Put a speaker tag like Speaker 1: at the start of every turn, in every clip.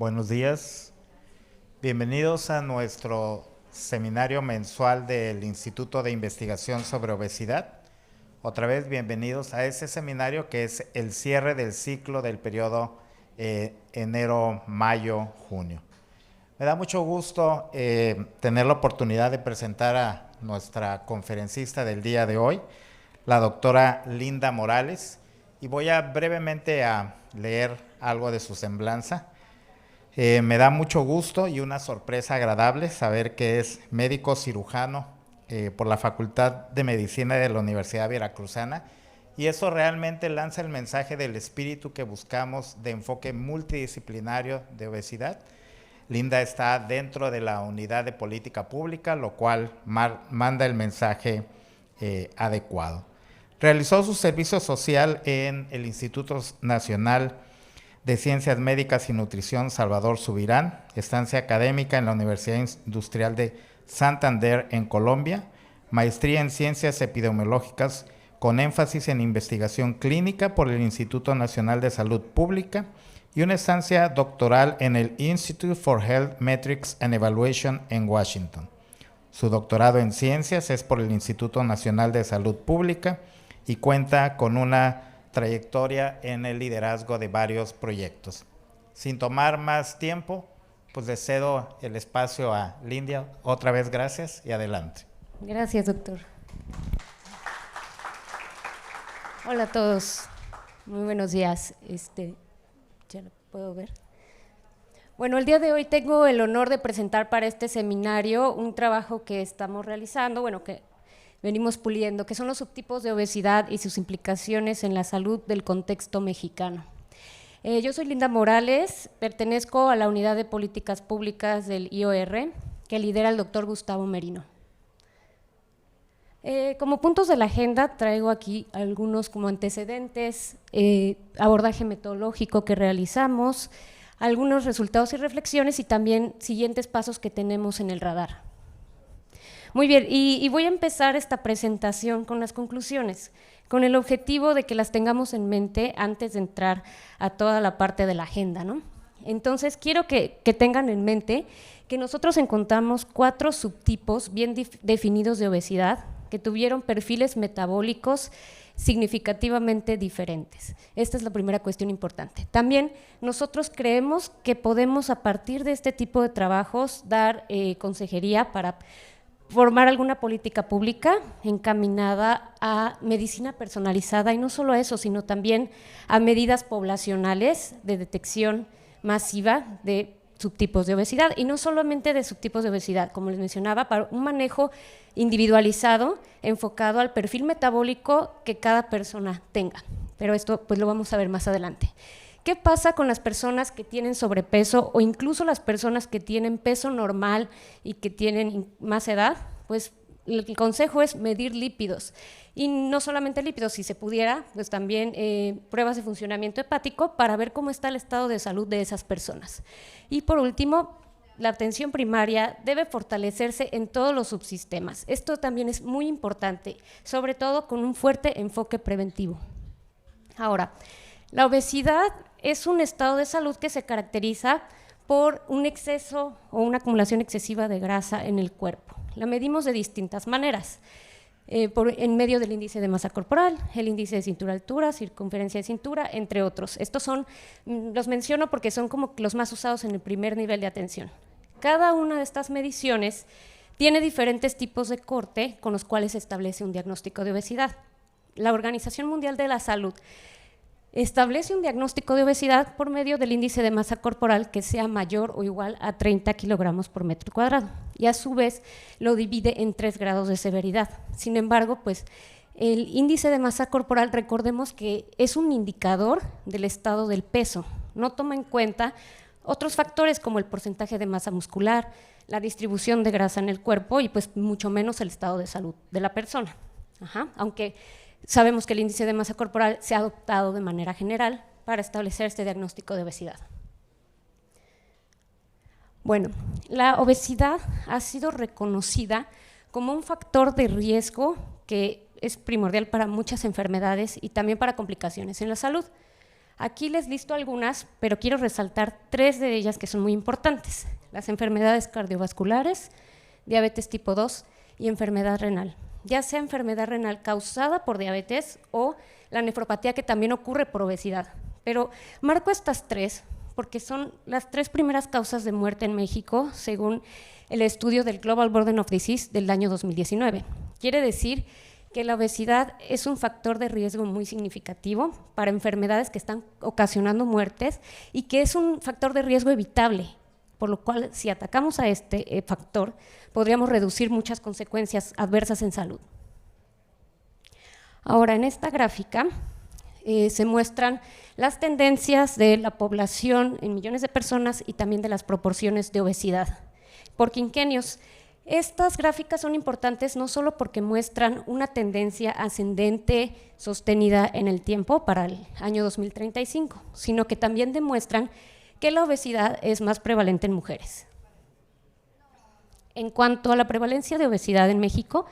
Speaker 1: Buenos días, bienvenidos a nuestro seminario mensual del Instituto de Investigación sobre Obesidad. Otra vez, bienvenidos a ese seminario que es el cierre del ciclo del periodo enero, mayo, junio. Me da mucho gusto tener la oportunidad de presentar a nuestra conferencista del día de hoy, la doctora Linda Morales, y voy a brevemente a leer algo de su semblanza. Me da mucho gusto y una sorpresa agradable saber que es médico cirujano por la Facultad de Medicina de la Universidad Veracruzana, y eso realmente lanza el mensaje del espíritu que buscamos de enfoque multidisciplinario de obesidad. Linda está dentro de la unidad de política pública, lo cual manda el mensaje adecuado. Realizó su servicio social en el Instituto Nacional de Ciencias Médicas y Nutrición Salvador Subirán, estancia académica en la Universidad Industrial de Santander en Colombia, maestría en Ciencias Epidemiológicas con énfasis en investigación clínica por el Instituto Nacional de Salud Pública y una estancia doctoral en el Institute for Health Metrics and Evaluation en Washington. Su doctorado en Ciencias es por el Instituto Nacional de Salud Pública y cuenta con una trayectoria en el liderazgo de varios proyectos. Sin tomar más tiempo, pues le cedo el espacio a Linda. Otra vez gracias y adelante.
Speaker 2: Gracias, doctor. Hola a todos, muy buenos días. ¿Ya lo puedo ver? Bueno, el día de hoy tengo el honor de presentar para este seminario un trabajo que estamos realizando, que venimos puliendo, que son los subtipos de obesidad y sus implicaciones en la salud del contexto mexicano. Yo soy Linda Morales, pertenezco a la Unidad de Políticas Públicas del IOR, que lidera el doctor Gustavo Merino. Como puntos de la agenda traigo aquí algunos como antecedentes, abordaje metodológico que realizamos, algunos resultados y reflexiones y también siguientes pasos que tenemos en el radar. Muy bien, y voy a empezar esta presentación con las conclusiones, con el objetivo de que las tengamos en mente antes de entrar a toda la parte de la agenda, ¿no? Entonces, quiero que tengan en mente que nosotros encontramos 4 subtipos bien definidos de obesidad que tuvieron perfiles metabólicos significativamente diferentes. Esta es la primera cuestión importante. También nosotros creemos que podemos a partir de este tipo de trabajos dar consejería para formar alguna política pública encaminada a medicina personalizada y no solo a eso, sino también a medidas poblacionales de detección masiva de subtipos de obesidad y no solamente de subtipos de obesidad, como les mencionaba, para un manejo individualizado enfocado al perfil metabólico que cada persona tenga, pero esto pues lo vamos a ver más adelante. ¿Qué pasa con las personas que tienen sobrepeso o incluso las personas que tienen peso normal y que tienen más edad? Pues el consejo es medir lípidos y no solamente lípidos, si se pudiera, pues también pruebas de funcionamiento hepático para ver cómo está el estado de salud de esas personas. Y por último, la atención primaria debe fortalecerse en todos los subsistemas. Esto también es muy importante, sobre todo con un fuerte enfoque preventivo. Ahora, la obesidad es un estado de salud que se caracteriza por un exceso o una acumulación excesiva de grasa en el cuerpo. La medimos de distintas maneras, en medio del índice de masa corporal, el índice de cintura-altura, circunferencia de cintura, entre otros. Estos los menciono porque son como los más usados en el primer nivel de atención. Cada una de estas mediciones tiene diferentes tipos de corte con los cuales se establece un diagnóstico de obesidad. La Organización Mundial de la Salud establece un diagnóstico de obesidad por medio del índice de masa corporal que sea mayor o igual a 30 kilogramos por metro cuadrado y a su vez lo divide en 3 grados de severidad. Sin embargo, pues el índice de masa corporal, recordemos que es un indicador del estado del peso, no toma en cuenta otros factores como el porcentaje de masa muscular, la distribución de grasa en el cuerpo y pues mucho menos el estado de salud de la persona. Aunque sabemos que el índice de masa corporal se ha adoptado de manera general para establecer este diagnóstico de obesidad. Bueno, la obesidad ha sido reconocida como un factor de riesgo que es primordial para muchas enfermedades y también para complicaciones en la salud. Aquí les listo algunas, pero quiero resaltar 3 de ellas que son muy importantes: las enfermedades cardiovasculares, diabetes tipo 2 y enfermedad renal, ya sea enfermedad renal causada por diabetes o la nefropatía, que también ocurre por obesidad. Pero marco estas 3 porque son las 3 primeras causas de muerte en México, según el estudio del Global Burden of Disease del año 2019. Quiere decir que la obesidad es un factor de riesgo muy significativo para enfermedades que están ocasionando muertes y que es un factor de riesgo evitable, por lo cual si atacamos a este factor podríamos reducir muchas consecuencias adversas en salud. Ahora, en esta gráfica se muestran las tendencias de la población en millones de personas y también de las proporciones de obesidad por quinquenios. Estas gráficas son importantes no solo porque muestran una tendencia ascendente sostenida en el tiempo para el año 2035, sino que también demuestran que la obesidad es más prevalente en mujeres. En cuanto a la prevalencia de obesidad en México,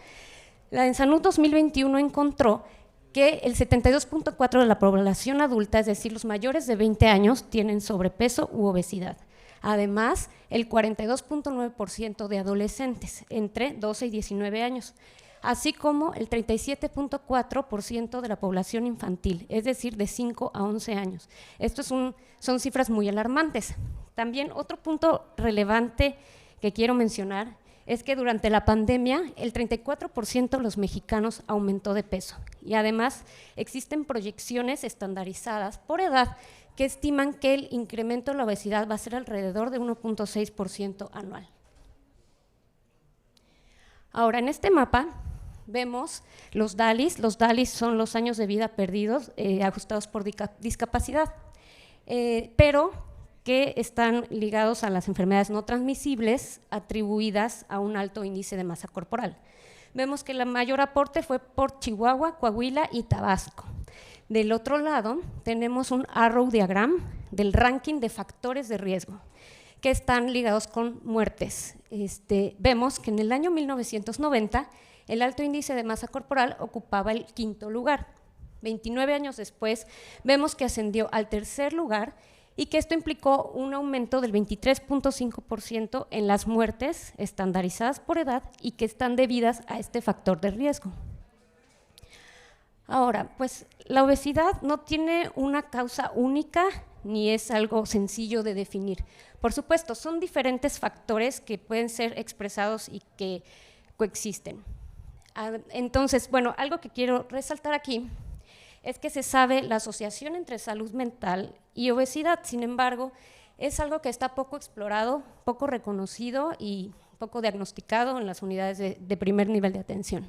Speaker 2: la ENSANUD 2021 encontró que el 72.4% de la población adulta, es decir, los mayores de 20 años, tienen sobrepeso u obesidad. Además, el 42.9% de adolescentes entre 12 y 19 años, así como el 37.4% de la población infantil, es decir, de 5 a 11 años. Estos son cifras muy alarmantes. También otro punto relevante que quiero mencionar es que durante la pandemia el 34% de los mexicanos aumentó de peso y además existen proyecciones estandarizadas por edad que estiman que el incremento de la obesidad va a ser alrededor de 1.6% anual. Ahora, en este mapa vemos los DALYs. Los DALYs son los años de vida perdidos ajustados por discapacidad, pero que están ligados a las enfermedades no transmisibles atribuidas a un alto índice de masa corporal. Vemos que el mayor aporte fue por Chihuahua, Coahuila y Tabasco. Del otro lado tenemos un arrow diagram del ranking de factores de riesgo que están ligados con muertes. Vemos que en el año 1990 el alto índice de masa corporal ocupaba el 5º lugar. 29 años después vemos que ascendió al 3er lugar y que esto implicó un aumento del 23.5% en las muertes estandarizadas por edad y que están debidas a este factor de riesgo. Ahora, pues la obesidad no tiene una causa única ni es algo sencillo de definir. Por supuesto, son diferentes factores que pueden ser expresados y que coexisten. Entonces, bueno, algo que quiero resaltar aquí es que se sabe la asociación entre salud mental y obesidad. Sin embargo, es algo que está poco explorado, poco reconocido y poco diagnosticado en las unidades de primer nivel de atención.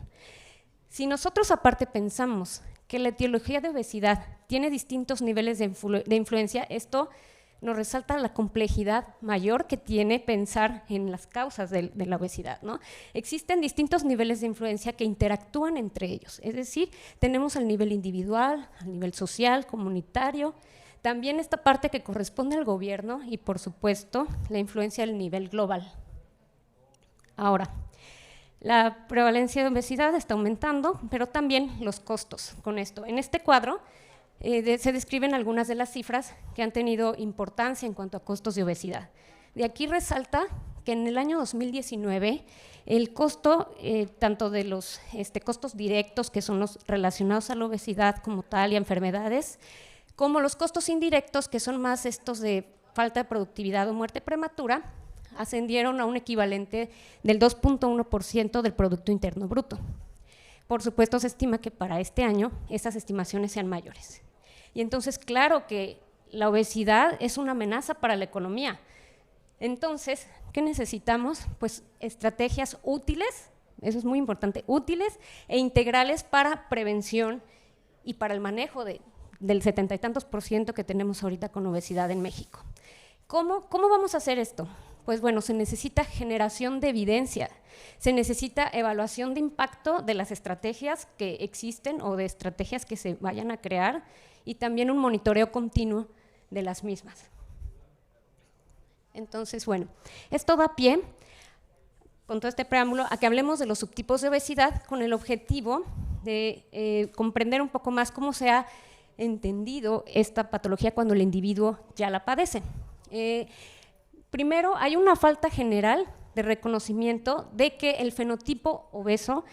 Speaker 2: Si nosotros aparte pensamos que la etiología de obesidad tiene distintos niveles de influencia, esto nos resalta la complejidad mayor que tiene pensar en las causas de la obesidad, ¿no? Existen distintos niveles de influencia que interactúan entre ellos, es decir, tenemos al nivel individual, al nivel social, comunitario, también esta parte que corresponde al gobierno y, por supuesto, la influencia del nivel global. Ahora, la prevalencia de obesidad está aumentando, pero también los costos con esto. En este cuadro se describen algunas de las cifras que han tenido importancia en cuanto a costos de obesidad. De aquí resalta que en el año 2019 el costo, tanto de los costos directos, que son los relacionados a la obesidad como tal y a enfermedades, como los costos indirectos, que son más estos de falta de productividad o muerte prematura, ascendieron a un equivalente del 2.1% del Producto Interno Bruto. Por supuesto, se estima que para este año esas estimaciones sean mayores. Y entonces, claro que la obesidad es una amenaza para la economía. Entonces, ¿qué necesitamos? Pues estrategias útiles, eso es muy importante, útiles e integrales para prevención y para el manejo del 70 y tantos % que tenemos ahorita con obesidad en México. ¿Cómo vamos a hacer esto? Pues bueno, se necesita generación de evidencia, se necesita evaluación de impacto de las estrategias que existen o de estrategias que se vayan a crear y también un monitoreo continuo de las mismas. Entonces, bueno, esto da pie, con todo este preámbulo, a que hablemos de los subtipos de obesidad con el objetivo de comprender un poco más cómo se ha entendido esta patología cuando el individuo ya la padece. Primero, hay una falta general de reconocimiento de que el fenotipo obeso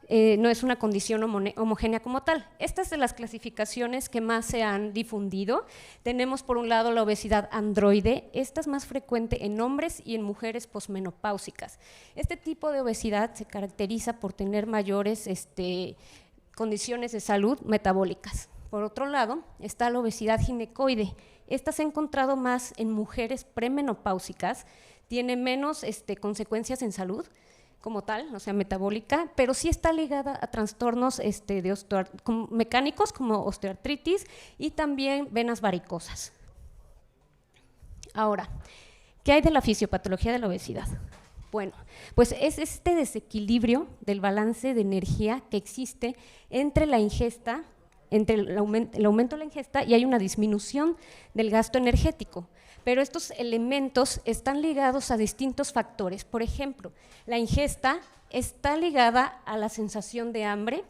Speaker 2: no es una condición homogénea como tal. Esta es de las clasificaciones que más se han difundido. Tenemos por un lado la obesidad androide. Esta es más frecuente en hombres y en mujeres posmenopáusicas. Este tipo de obesidad se caracteriza por tener mayores condiciones de salud metabólicas. Por otro lado, está la obesidad ginecoide. Esta se ha encontrado más en mujeres premenopáusicas, tiene menos consecuencias en salud como tal, o sea, metabólica, pero sí está ligada a trastornos mecánicos como osteoartritis y también venas varicosas. Ahora, ¿qué hay de la fisiopatología de la obesidad? Bueno, pues es este desequilibrio del balance de energía que existe entre la ingesta, entre el aumento de la ingesta, y hay una disminución del gasto energético. Pero estos elementos están ligados a distintos factores. Por ejemplo, la ingesta está ligada a la sensación de hambre,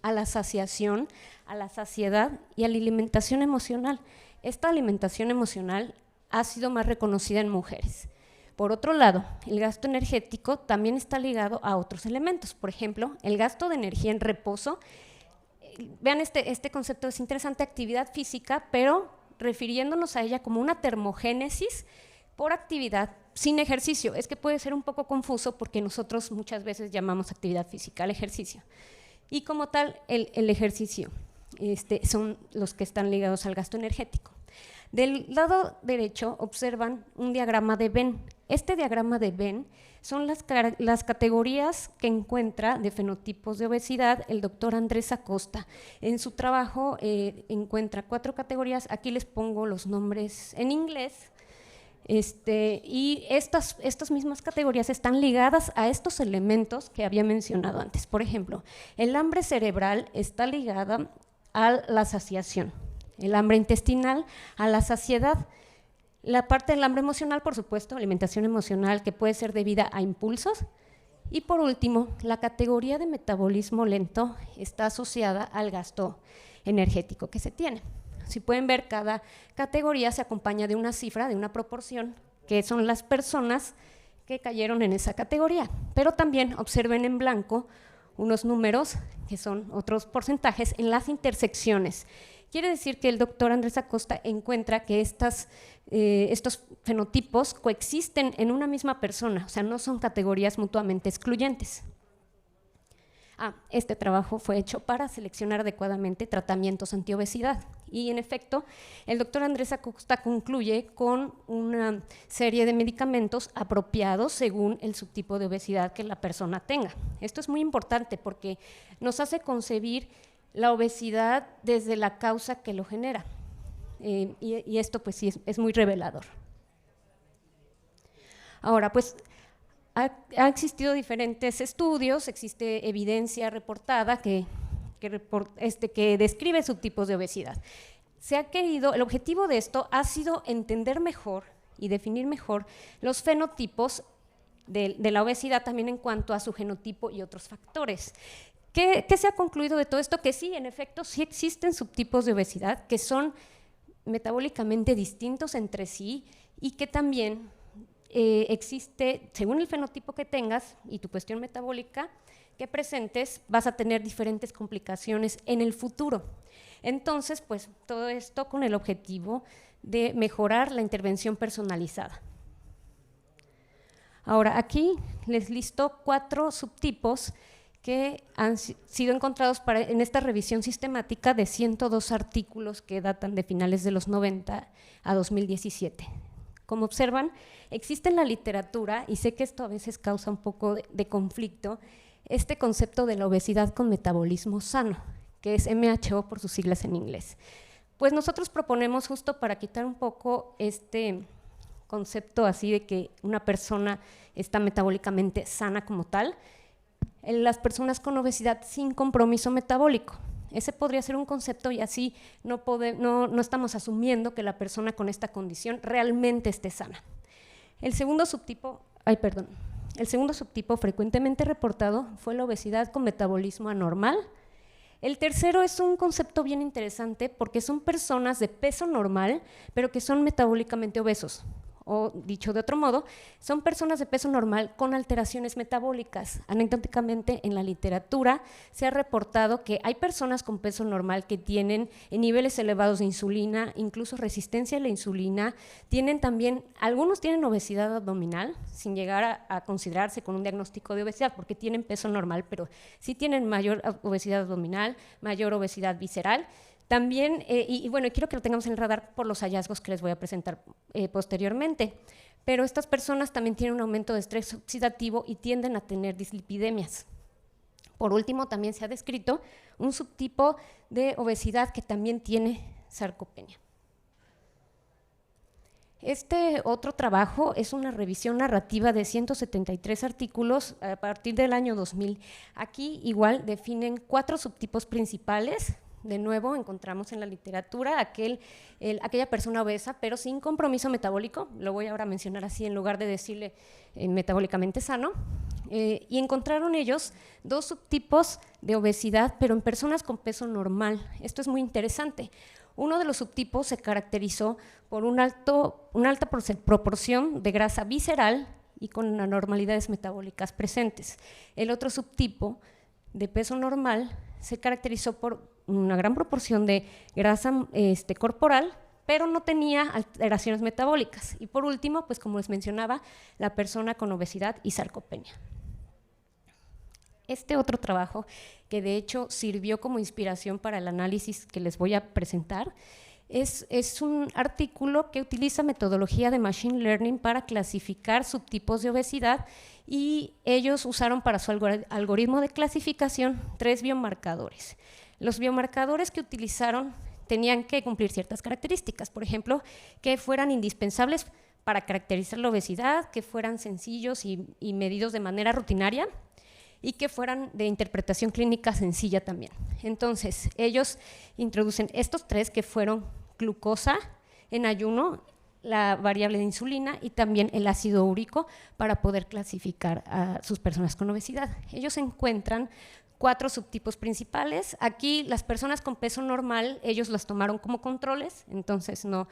Speaker 2: a la saciación, a la saciedad y a la alimentación emocional. Esta alimentación emocional ha sido más reconocida en mujeres. Por otro lado, el gasto energético también está ligado a otros elementos. Por ejemplo, el gasto de energía en reposo. Vean, este concepto es interesante, actividad física, pero refiriéndonos a ella como una termogénesis por actividad sin ejercicio. Es que puede ser un poco confuso porque nosotros muchas veces llamamos actividad física al ejercicio. Y como tal, el ejercicio son los que están ligados al gasto energético. Del lado derecho observan un diagrama de Venn. Este diagrama de Venn son las categorías que encuentra de fenotipos de obesidad el doctor Andrés Acosta. En su trabajo encuentra 4 categorías, aquí les pongo los nombres en inglés, y estas mismas categorías están ligadas a estos elementos que había mencionado antes. Por ejemplo, el hambre cerebral está ligada a la saciación, el hambre intestinal a la saciedad. La parte del hambre emocional, por supuesto, alimentación emocional que puede ser debida a impulsos. Y por último, la categoría de metabolismo lento está asociada al gasto energético que se tiene. Si pueden ver, cada categoría se acompaña de una cifra, de una proporción, que son las personas que cayeron en esa categoría. Pero también observen en blanco unos números, que son otros porcentajes, en las intersecciones. Quiere decir que el doctor Andrés Acosta encuentra que estos fenotipos coexisten en una misma persona, o sea, no son categorías mutuamente excluyentes. Este trabajo fue hecho para seleccionar adecuadamente tratamientos antiobesidad y, en efecto, el doctor Andrés Acosta concluye con una serie de medicamentos apropiados según el subtipo de obesidad que la persona tenga. Esto es muy importante porque nos hace concebir la obesidad desde la causa que lo genera, y esto pues sí es muy revelador. Ahora, pues ha existido diferentes estudios, existe evidencia reportada que describe subtipos de obesidad. El objetivo de esto ha sido entender mejor y definir mejor los fenotipos de la obesidad, también en cuanto a su genotipo y otros factores. ¿Qué se ha concluido de todo esto? Que sí, en efecto, sí existen subtipos de obesidad que son metabólicamente distintos entre sí y que también existe, según el fenotipo que tengas y tu cuestión metabólica que presentes, vas a tener diferentes complicaciones en el futuro. Entonces, pues todo esto con el objetivo de mejorar la intervención personalizada. Ahora, aquí les listo 4 subtipos que han sido encontrados en esta revisión sistemática de 102 artículos que datan de finales de los 90 a 2017. Como observan, existe en la literatura, y sé que esto a veces causa un poco de conflicto, este concepto de la obesidad con metabolismo sano, que es MHO por sus siglas en inglés. Pues nosotros proponemos, justo para quitar un poco este concepto así de que una persona está metabólicamente sana como tal, las personas con obesidad sin compromiso metabólico. Ese podría ser un concepto y así no estamos asumiendo que la persona con esta condición realmente esté sana. El segundo subtipo frecuentemente reportado fue la obesidad con metabolismo anormal. El tercero es un concepto bien interesante porque son personas de peso normal, pero que son metabólicamente obesos. O dicho de otro modo, son personas de peso normal con alteraciones metabólicas. Anecdóticamente, en la literatura se ha reportado que hay personas con peso normal que tienen niveles elevados de insulina, incluso resistencia a la insulina, tienen también, algunos tienen obesidad abdominal, sin llegar a considerarse con un diagnóstico de obesidad, porque tienen peso normal, pero sí tienen mayor obesidad abdominal, mayor obesidad visceral. También, y bueno, quiero que lo tengamos en el radar por los hallazgos que les voy a presentar posteriormente, pero estas personas también tienen un aumento de estrés oxidativo y tienden a tener dislipidemias. Por último, también se ha descrito un subtipo de obesidad que también tiene sarcopenia. Este otro trabajo es una revisión narrativa de 173 artículos a partir del año 2000. Aquí igual definen 4 subtipos principales. De nuevo, encontramos en la literatura aquella persona obesa, pero sin compromiso metabólico, lo voy ahora a mencionar así en lugar de decirle metabólicamente sano, y encontraron ellos 2 subtipos de obesidad, pero en personas con peso normal. Esto es muy interesante. Uno de los subtipos se caracterizó por una alta proporción de grasa visceral y con anormalidades metabólicas presentes. El otro subtipo de peso normal se caracterizó por una gran proporción de grasa corporal, pero no tenía alteraciones metabólicas. Y por último, pues como les mencionaba, la persona con obesidad y sarcopenia. Este otro trabajo, que de hecho sirvió como inspiración para el análisis que les voy a presentar, es un artículo que utiliza metodología de Machine Learning para clasificar subtipos de obesidad, y ellos usaron para su algoritmo de clasificación 3 biomarcadores. Los biomarcadores que utilizaron tenían que cumplir ciertas características, por ejemplo, que fueran indispensables para caracterizar la obesidad, que fueran sencillos y medidos de manera rutinaria, y que fueran de interpretación clínica sencilla también. Entonces, ellos introducen estos 3 que fueron glucosa en ayuno, la variable de insulina y también el ácido úrico para poder clasificar a sus personas con obesidad. Ellos encuentran 4 subtipos principales. Aquí las personas con peso normal, ellos las tomaron como controles, entonces no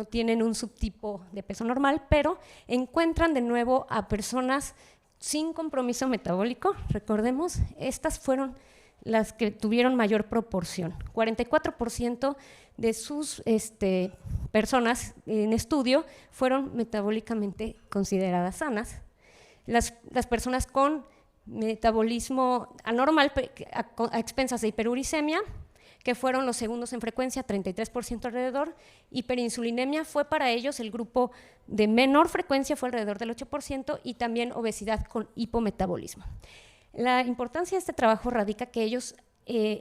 Speaker 2: tienen un subtipo de peso normal, pero encuentran de nuevo a personas sin compromiso metabólico. Recordemos, estas fueron las que tuvieron mayor proporción. 44% de sus personas en estudio fueron metabólicamente consideradas sanas. Las personas con metabolismo anormal a expensas de hiperuricemia, que fueron los segundos en frecuencia, 33% alrededor. Hiperinsulinemia fue para ellos el grupo de menor frecuencia, fue alrededor del 8%, y también obesidad con hipometabolismo. La importancia de este trabajo radica que ellos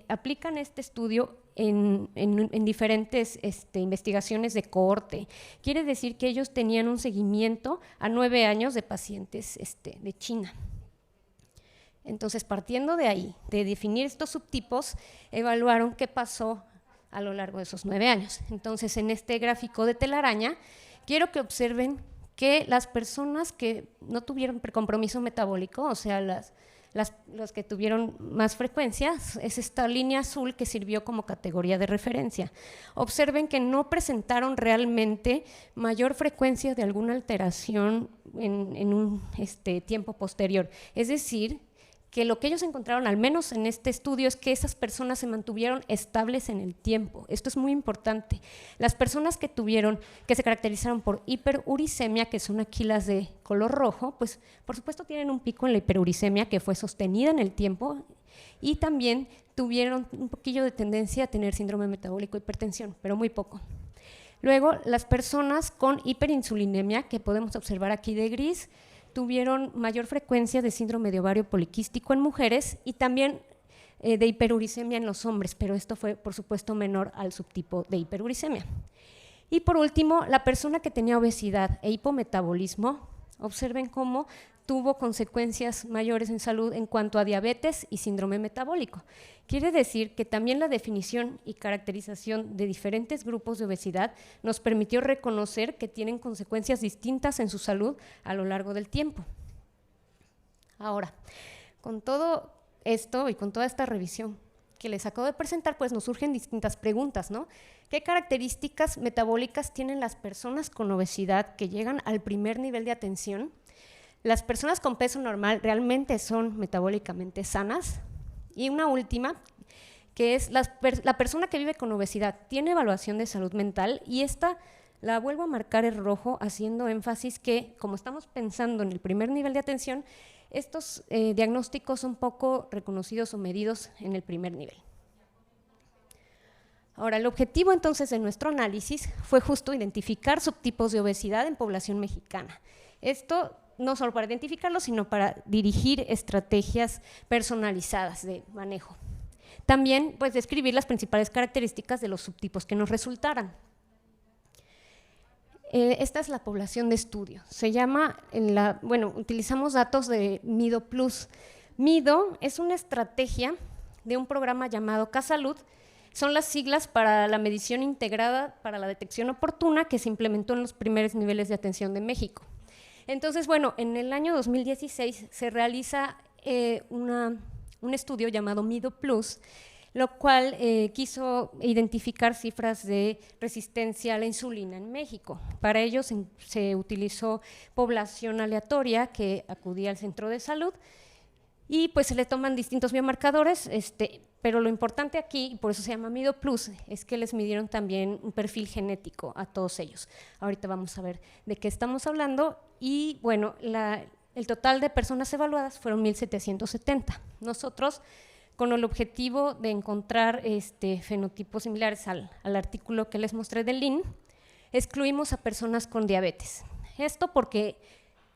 Speaker 2: aplican este estudio en diferentes investigaciones de cohorte. Quiere decir que ellos tenían un seguimiento a 9 años de pacientes de China. Entonces, partiendo de ahí, de definir estos subtipos, evaluaron qué pasó a lo largo de esos 9 años. Entonces, en este gráfico de telaraña, quiero que observen que las personas que no tuvieron compromiso metabólico, o sea, los que tuvieron más frecuencia, es esta línea azul que sirvió como categoría de referencia. Observen que no presentaron realmente mayor frecuencia de alguna alteración en un tiempo posterior. Es decir, que lo que ellos encontraron, al menos en este estudio, es que esas personas se mantuvieron estables en el tiempo. Esto es muy importante. Las personas que se caracterizaron por hiperuricemia, que son aquí las de color rojo, pues por supuesto tienen un pico en la hiperuricemia que fue sostenida en el tiempo, y también tuvieron un poquillo de tendencia a tener síndrome metabólico, hipertensión, pero muy poco. Luego, las personas con hiperinsulinemia, que podemos observar aquí de gris, tuvieron mayor frecuencia de síndrome de ovario poliquístico en mujeres y también de hiperuricemia en los hombres, pero esto fue, por supuesto, menor al subtipo de hiperuricemia. Y por último, la persona que tenía obesidad e hipometabolismo, observen cómo tuvo consecuencias mayores en salud en cuanto a diabetes y síndrome metabólico. Quiere decir que también la definición y caracterización de diferentes grupos de obesidad nos permitió reconocer que tienen consecuencias distintas en su salud a lo largo del tiempo. Ahora, con todo esto y con toda esta revisión que les acabo de presentar, pues nos surgen distintas preguntas, ¿no? ¿Qué características metabólicas tienen las personas con obesidad que llegan al primer nivel de atención? ¿Las personas con peso normal realmente son metabólicamente sanas? Y una última, que es la persona que vive con obesidad tiene evaluación de salud mental, y esta la vuelvo a marcar en rojo haciendo énfasis que, como estamos pensando en el primer nivel de atención, estos diagnósticos son poco reconocidos o medidos en el primer nivel. Ahora, el objetivo entonces de nuestro análisis fue justo identificar subtipos de obesidad en población mexicana. Esto no solo para identificarlos, sino para dirigir estrategias personalizadas de manejo. También, pues, describir las principales características de los subtipos que nos resultaran. Esta es la población de estudio. Se llama, utilizamos datos de Mido Plus. Mido es una estrategia de un programa llamado Casalud. Son las siglas para la medición integrada para la detección oportuna que se implementó en los primeros niveles de atención de México. Entonces, bueno, en el año 2016 se realiza un estudio llamado Mido Plus, lo cual quiso identificar cifras de resistencia a la insulina en México. Para ello se utilizó población aleatoria que acudía al centro de salud y pues se le toman distintos biomarcadores, pero lo importante aquí, y por eso se llama Mido Plus, es que les midieron también un perfil genético a todos ellos. Ahorita vamos a ver de qué estamos hablando y bueno, el total de personas evaluadas fueron 1,770. Nosotros, con el objetivo de encontrar fenotipos similares al artículo que les mostré del LIN, excluimos a personas con diabetes. Esto porque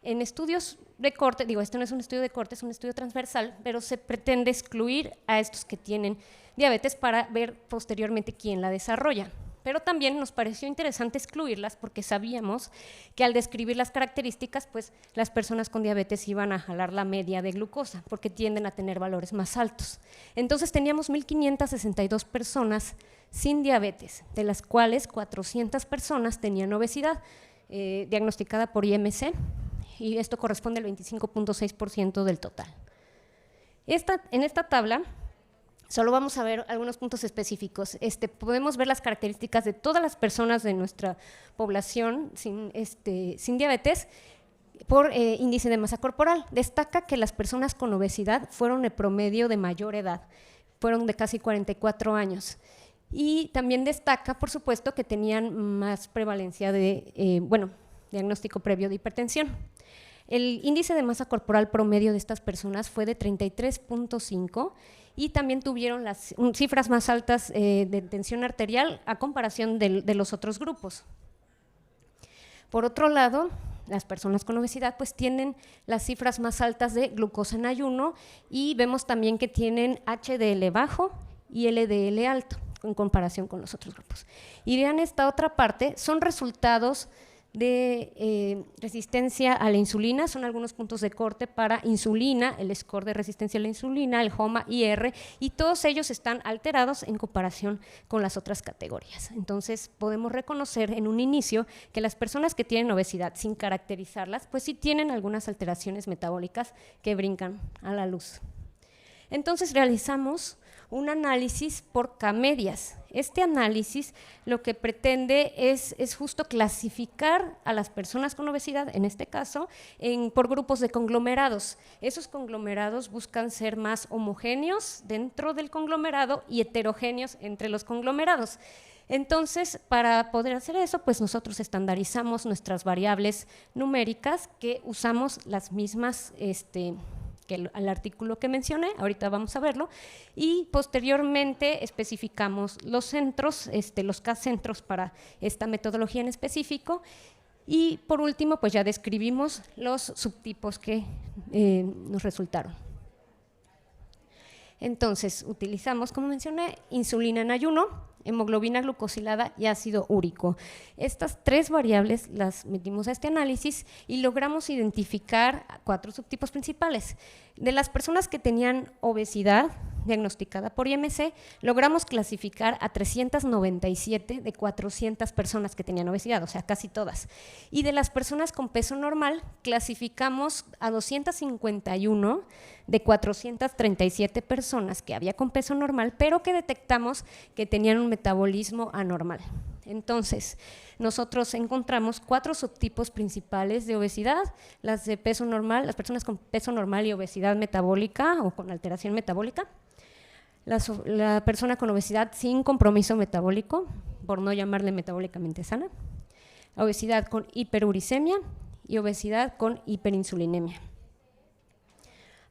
Speaker 2: en estudios de corte, este no es un estudio de corte, es un estudio transversal, pero se pretende excluir a estos que tienen diabetes para ver posteriormente quién la desarrolla. Pero también nos pareció interesante excluirlas porque sabíamos que al describir las características, pues las personas con diabetes iban a jalar la media de glucosa porque tienden a tener valores más altos. Entonces teníamos 1,562 personas sin diabetes, de las cuales 400 personas tenían obesidad diagnosticada por IMC, y esto corresponde al 25.6% del total. En esta tabla solo vamos a ver algunos puntos específicos. Podemos ver las características de todas las personas de nuestra población sin diabetes por índice de masa corporal. Destaca que las personas con obesidad fueron el promedio de mayor edad, fueron de casi 44 años. Y también destaca, por supuesto, que tenían más prevalencia de, diagnóstico previo de hipertensión. El índice de masa corporal promedio de estas personas fue de 33.5 y también tuvieron las cifras más altas de tensión arterial a comparación de los otros grupos. Por otro lado, las personas con obesidad pues tienen las cifras más altas de glucosa en ayuno y vemos también que tienen HDL bajo y LDL alto en comparación con los otros grupos. Y vean esta otra parte, son resultados de resistencia a la insulina, son algunos puntos de corte para insulina, el score de resistencia a la insulina, el HOMA-IR, y todos ellos están alterados en comparación con las otras categorías. Entonces podemos reconocer en un inicio que las personas que tienen obesidad sin caracterizarlas, pues sí tienen algunas alteraciones metabólicas que brincan a la luz. Entonces realizamos un análisis por K-medias. Este análisis lo que pretende es justo clasificar a las personas con obesidad, en este caso, por grupos de conglomerados. Esos conglomerados buscan ser más homogéneos dentro del conglomerado y heterogéneos entre los conglomerados. Entonces, para poder hacer eso, pues nosotros estandarizamos nuestras variables numéricas que usamos las mismas que al artículo que mencioné, ahorita vamos a verlo, y posteriormente especificamos los centros, los K-centros para esta metodología en específico, y por último, pues ya describimos los subtipos que nos resultaron. Entonces, utilizamos, como mencioné, insulina en ayuno, hemoglobina glucosilada y ácido úrico. Estas tres variables las metimos a este análisis y logramos identificar 4 subtipos principales. De las personas que tenían obesidad, diagnosticada por IMC, logramos clasificar a 397 de 400 personas que tenían obesidad, o sea, casi todas. Y de las personas con peso normal, clasificamos a 251 de 437 personas que había con peso normal, pero que detectamos que tenían un metabolismo anormal. Entonces, nosotros encontramos 4 subtipos principales de obesidad: las de peso normal, las personas con peso normal y obesidad metabólica o con alteración metabólica, la persona con obesidad sin compromiso metabólico, por no llamarle metabólicamente sana, obesidad con hiperuricemia y obesidad con hiperinsulinemia.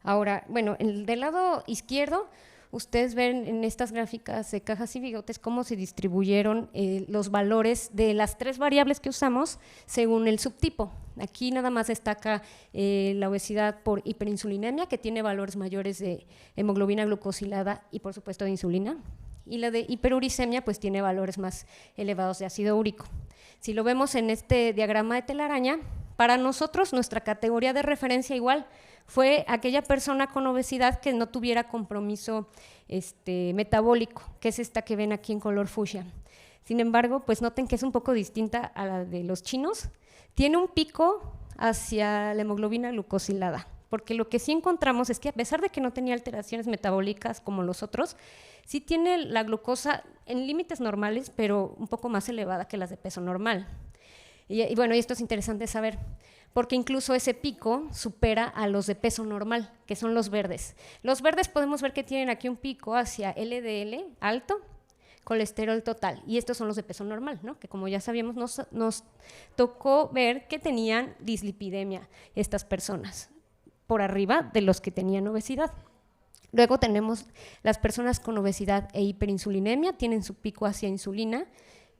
Speaker 2: Ahora, bueno, del lado izquierdo, ustedes ven en estas gráficas de cajas y bigotes cómo se distribuyeron los valores de las 3 variables que usamos según el subtipo. Aquí nada más destaca la obesidad por hiperinsulinemia, que tiene valores mayores de hemoglobina glucosilada y por supuesto de insulina, y la de hiperuricemia pues tiene valores más elevados de ácido úrico. Si lo vemos en este diagrama de telaraña, para nosotros nuestra categoría de referencia igual fue aquella persona con obesidad que no tuviera compromiso metabólico, que es esta que ven aquí en color fucsia. Sin embargo, pues noten que es un poco distinta a la de los chinos. Tiene un pico hacia la hemoglobina glucosilada, porque lo que sí encontramos es que a pesar de que no tenía alteraciones metabólicas como los otros, sí tiene la glucosa en límites normales, pero un poco más elevada que las de peso normal. Y bueno, y esto es interesante saber, porque incluso ese pico supera a los de peso normal, que son los verdes. Los verdes podemos ver que tienen aquí un pico hacia LDL alto, colesterol total, y estos son los de peso normal, ¿no? Que como ya sabíamos nos tocó ver que tenían dislipidemia estas personas, por arriba de los que tenían obesidad. Luego tenemos las personas con obesidad e hiperinsulinemia, tienen su pico hacia insulina,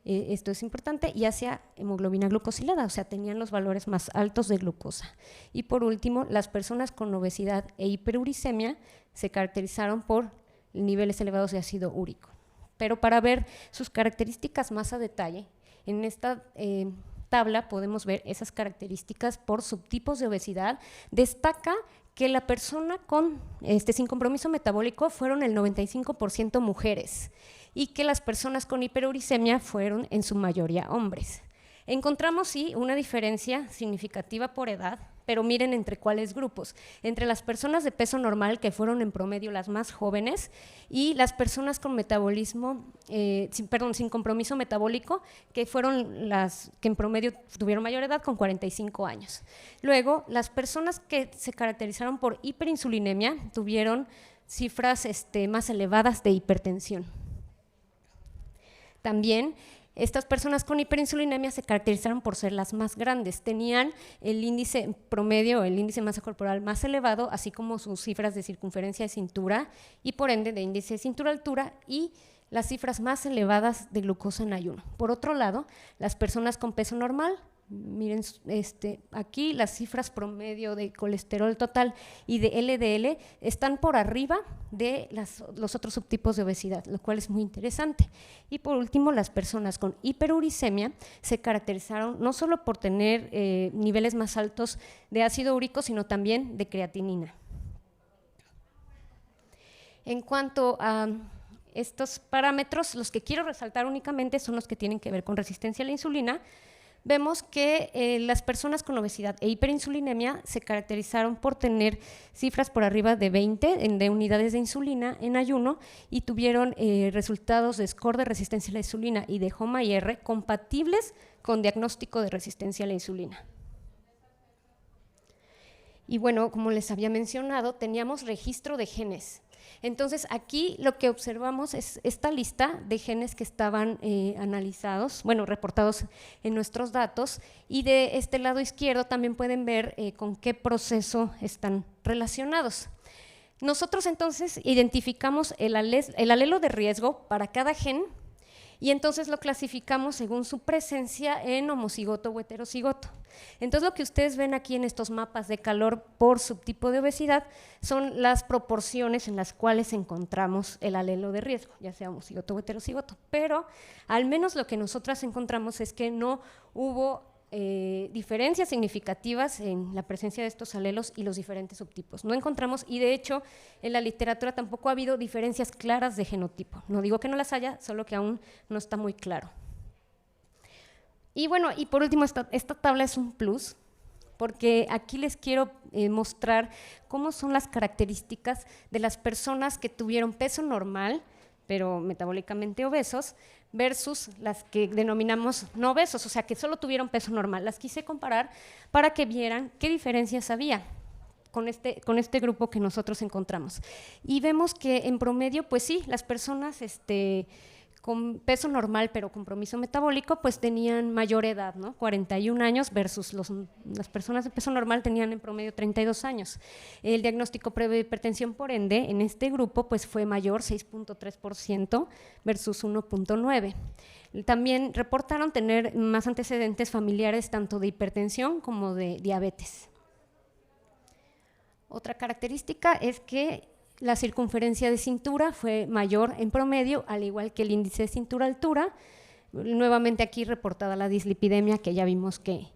Speaker 2: esto es importante, y hacia hemoglobina glucosilada, o sea, tenían los valores más altos de glucosa. Y por último, las personas con obesidad e hiperuricemia se caracterizaron por niveles elevados de ácido úrico. Pero para ver sus características más a detalle, en esta tabla podemos ver esas características por subtipos de obesidad. Destaca que la persona sin compromiso metabólico fueron el 95% mujeres, y que las personas con hiperuricemia fueron en su mayoría hombres. Encontramos sí una diferencia significativa por edad, pero miren entre cuáles grupos: entre las personas de peso normal, que fueron en promedio las más jóvenes, y las personas con metabolismo, sin compromiso metabólico, que fueron las que en promedio tuvieron mayor edad, con 45 años. Luego, las personas que se caracterizaron por hiperinsulinemia tuvieron cifras más elevadas de hipertensión. También estas personas con hiperinsulinemia se caracterizaron por ser las más grandes, tenían el índice promedio, el índice de masa corporal más elevado, así como sus cifras de circunferencia de cintura y por ende de índice de cintura-altura, y las cifras más elevadas de glucosa en ayuno. Por otro lado, las personas con peso normal, miren aquí las cifras promedio de colesterol total y de LDL están por arriba de los otros subtipos de obesidad, lo cual es muy interesante. Y por último, las personas con hiperuricemia se caracterizaron no solo por tener niveles más altos de ácido úrico, sino también de creatinina. En cuanto a estos parámetros, los que quiero resaltar únicamente son los que tienen que ver con resistencia a la insulina. Vemos que las personas con obesidad e hiperinsulinemia se caracterizaron por tener cifras por arriba de 20 de unidades de insulina en ayuno, y tuvieron resultados de score de resistencia a la insulina y de HOMA-IR compatibles con diagnóstico de resistencia a la insulina. Y bueno, como les había mencionado, teníamos registro de genes. Entonces, aquí lo que observamos es esta lista de genes que estaban analizados, reportados en nuestros datos, y de este lado izquierdo también pueden ver con qué proceso están relacionados. Nosotros entonces identificamos el alelo de riesgo para cada gen, y entonces lo clasificamos según su presencia en homocigoto o heterocigoto. Entonces, lo que ustedes ven aquí en estos mapas de calor por subtipo de obesidad son las proporciones en las cuales encontramos el alelo de riesgo, ya sea homocigoto o heterocigoto, pero al menos lo que nosotras encontramos es que no hubo diferencias significativas en la presencia de estos alelos y los diferentes subtipos. No encontramos, y de hecho en la literatura tampoco ha habido diferencias claras de genotipo. No digo que no las haya, solo que aún no está muy claro. Y bueno, y por último, esta tabla es un plus, porque aquí les quiero mostrar cómo son las características de las personas que tuvieron peso normal, pero metabólicamente obesos, versus las que denominamos no obesos, o sea, que solo tuvieron peso normal. Las quise comparar para que vieran qué diferencias había con este grupo que nosotros encontramos. Y vemos que en promedio, pues sí, las personas con peso normal pero compromiso metabólico, pues tenían mayor edad, ¿no? 41 años versus las personas de peso normal tenían en promedio 32 años. El diagnóstico previo de hipertensión, por ende, en este grupo pues fue mayor, 6.3% versus 1.9%. También reportaron tener más antecedentes familiares tanto de hipertensión como de diabetes. Otra característica es que la circunferencia de cintura fue mayor en promedio, al igual que el índice de cintura-altura. Nuevamente aquí reportada la dislipidemia, que ya vimos que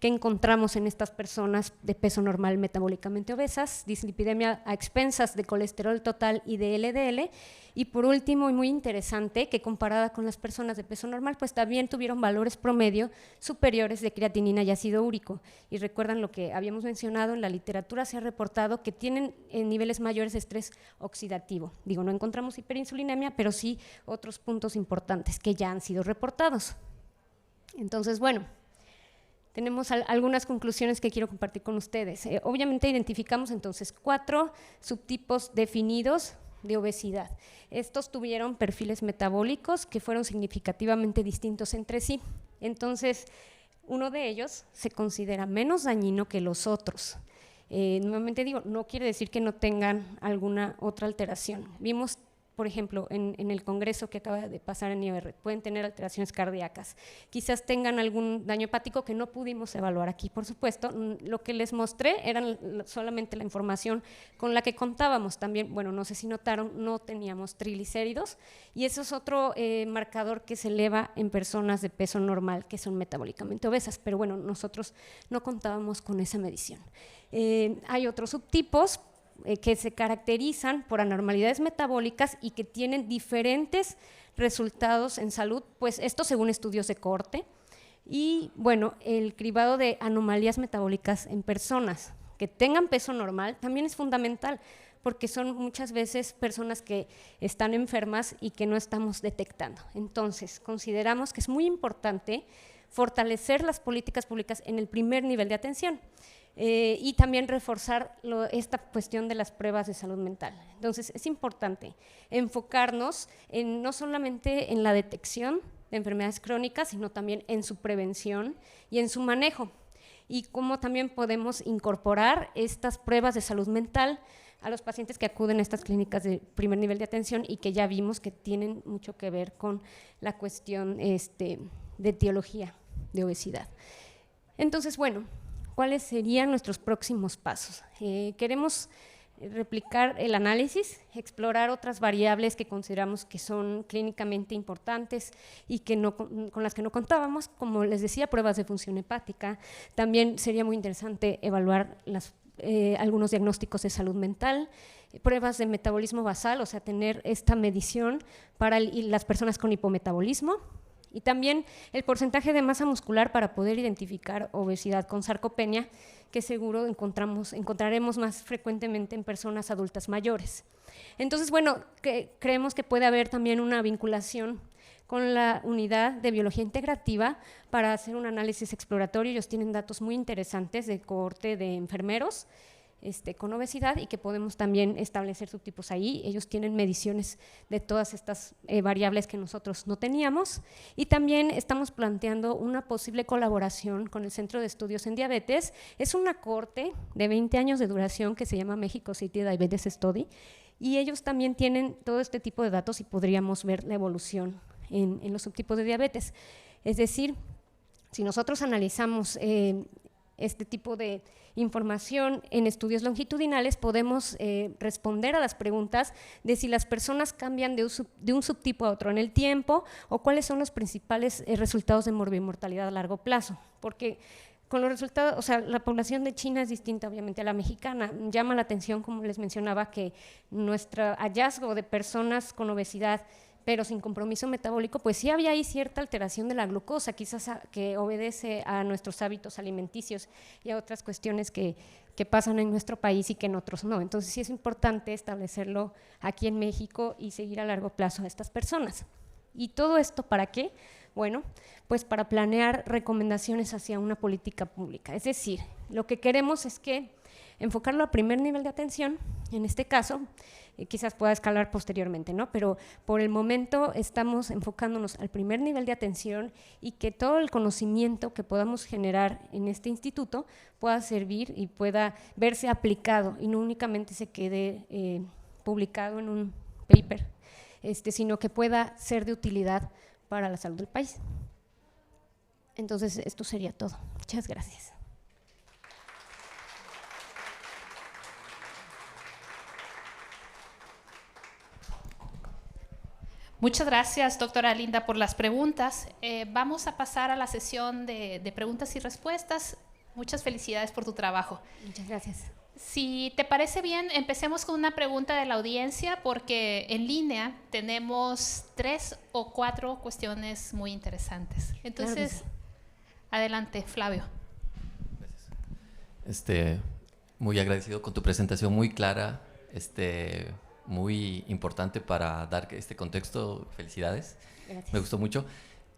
Speaker 2: encontramos en estas personas de peso normal metabólicamente obesas, dislipidemia a expensas de colesterol total y de LDL, y por último, y muy interesante, que comparada con las personas de peso normal, pues también tuvieron valores promedio superiores de creatinina y ácido úrico. Y recuerdan lo que habíamos mencionado, en la literatura se ha reportado que tienen niveles mayores de estrés oxidativo. Digo, no encontramos hiperinsulinemia, pero sí otros puntos importantes que ya han sido reportados. Entonces, bueno, tenemos algunas conclusiones que quiero compartir con ustedes. Obviamente identificamos entonces 4 subtipos definidos de obesidad. Estos tuvieron perfiles metabólicos que fueron significativamente distintos entre sí. Entonces, uno de ellos se considera menos dañino que los otros. Nuevamente digo, no quiere decir que no tengan alguna otra alteración. Vimos, por ejemplo, en el congreso que acaba de pasar en IOR, pueden tener alteraciones cardíacas, quizás tengan algún daño hepático que no pudimos evaluar aquí, por supuesto. Lo que les mostré era solamente la información con la que contábamos. También, bueno, no sé si notaron, no teníamos triglicéridos, y eso es otro marcador que se eleva en personas de peso normal que son metabólicamente obesas, pero bueno, nosotros no contábamos con esa medición. Hay otros subtipos que se caracterizan por anormalidades metabólicas y que tienen diferentes resultados en salud, pues esto según estudios de cohorte. Y bueno, el cribado de anomalías metabólicas en personas que tengan peso normal también es fundamental, porque son muchas veces personas que están enfermas y que no estamos detectando. Entonces, consideramos que es muy importante fortalecer las políticas públicas en el primer nivel de atención. Y también reforzar esta cuestión de las pruebas de salud mental. Entonces, es importante enfocarnos no solamente en la detección de enfermedades crónicas, sino también en su prevención y en su manejo, y cómo también podemos incorporar estas pruebas de salud mental a los pacientes que acuden a estas clínicas de primer nivel de atención y que ya vimos que tienen mucho que ver con la cuestión de etiología de obesidad. Entonces, bueno, ¿cuáles serían nuestros próximos pasos? Queremos replicar el análisis, explorar otras variables que consideramos que son clínicamente importantes y que con las que no contábamos, como les decía, pruebas de función hepática. También sería muy interesante evaluar algunos diagnósticos de salud mental, pruebas de metabolismo basal, o sea, tener esta medición para las personas con hipometabolismo, y también el porcentaje de masa muscular para poder identificar obesidad con sarcopenia, que seguro encontraremos más frecuentemente en personas adultas mayores. Entonces, bueno, creemos que puede haber también una vinculación con la unidad de biología integrativa para hacer un análisis exploratorio. Ellos tienen datos muy interesantes de cohorte de enfermeros con obesidad, y que podemos también establecer subtipos ahí. Ellos tienen mediciones de todas estas variables que nosotros no teníamos, y también estamos planteando una posible colaboración con el Centro de Estudios en Diabetes. Es una cohorte de 20 años de duración que se llama Mexico City Diabetes Study, y ellos también tienen todo este tipo de datos y podríamos ver la evolución en los subtipos de diabetes. Es decir, si nosotros analizamos este tipo de información en estudios longitudinales, podemos responder a las preguntas de si las personas cambian de un subtipo a otro en el tiempo o cuáles son los principales resultados de morbimortalidad a largo plazo. Porque con los resultados, o sea, la población de China es distinta obviamente a la mexicana. Llama la atención, como les mencionaba, que nuestro hallazgo de personas con obesidad pero sin compromiso metabólico, pues sí había ahí cierta alteración de la glucosa, quizás que obedece a nuestros hábitos alimenticios y a otras cuestiones que pasan en nuestro país y que en otros no. Entonces sí es importante establecerlo aquí en México y seguir a largo plazo a estas personas. ¿Y todo esto para qué? Bueno, pues para planear recomendaciones hacia una política pública. Es decir, lo que queremos es que enfocarlo a primer nivel de atención, en este caso, quizás pueda escalar posteriormente, ¿no? Pero por el momento estamos enfocándonos al primer nivel de atención y que todo el conocimiento que podamos generar en este instituto pueda servir y pueda verse aplicado y no únicamente se quede publicado en un paper, sino que pueda ser de utilidad para la salud del país. Entonces, esto sería todo. Muchas gracias.
Speaker 3: Muchas gracias, doctora Linda, por las preguntas. Vamos a pasar a la sesión de preguntas y respuestas. Muchas felicidades por tu trabajo.
Speaker 2: Muchas gracias.
Speaker 3: Si te parece bien, empecemos con una pregunta de la audiencia, porque en línea tenemos 3 o 4 cuestiones muy interesantes. Entonces, claro, adelante, Flavio.
Speaker 4: Gracias. Muy agradecido con tu presentación, muy clara, muy importante para dar este contexto. Felicidades. Gracias. Me gustó mucho.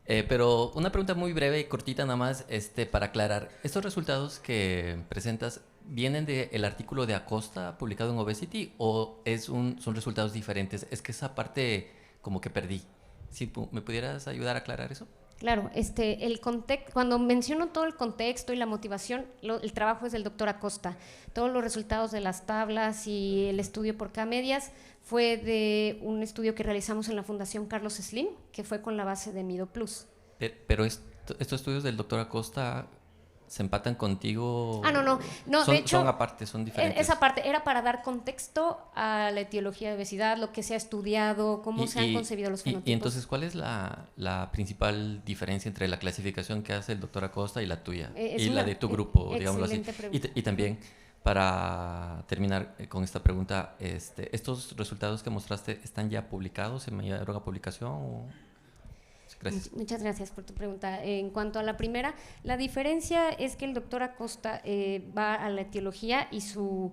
Speaker 4: Pero una pregunta muy breve y cortita nada más, para aclarar. ¿Estos resultados que presentas vienen del artículo de Acosta publicado en Obesity o son resultados diferentes? Es que esa parte como que perdí. ¿Sí, me pudieras ayudar a aclarar eso?
Speaker 2: Claro, el contexto, cuando menciono todo el contexto y la motivación, el trabajo es del doctor Acosta. Todos los resultados de las tablas y el estudio por K-medias fue de un estudio que realizamos en la Fundación Carlos Slim, que fue con la base de Mido Plus.
Speaker 4: Pero estos estudios del doctor Acosta se empatan contigo.
Speaker 2: No, de hecho,
Speaker 4: son aparte, son diferentes.
Speaker 2: Esa parte era para dar contexto a la etiología de obesidad, lo que se ha estudiado, cómo se han concebido los fenotipos.
Speaker 4: Y entonces, ¿cuál es la principal diferencia entre la clasificación que hace el doctor Acosta y la tuya? Y la de tu grupo, digámoslo así. Y también, para terminar con esta pregunta, ¿estos resultados que mostraste están ya publicados? ¿Se enviaron a publicación o...? Gracias.
Speaker 2: Muchas gracias por tu pregunta. En cuanto a la primera, la diferencia es que el doctor Acosta va a la etiología y su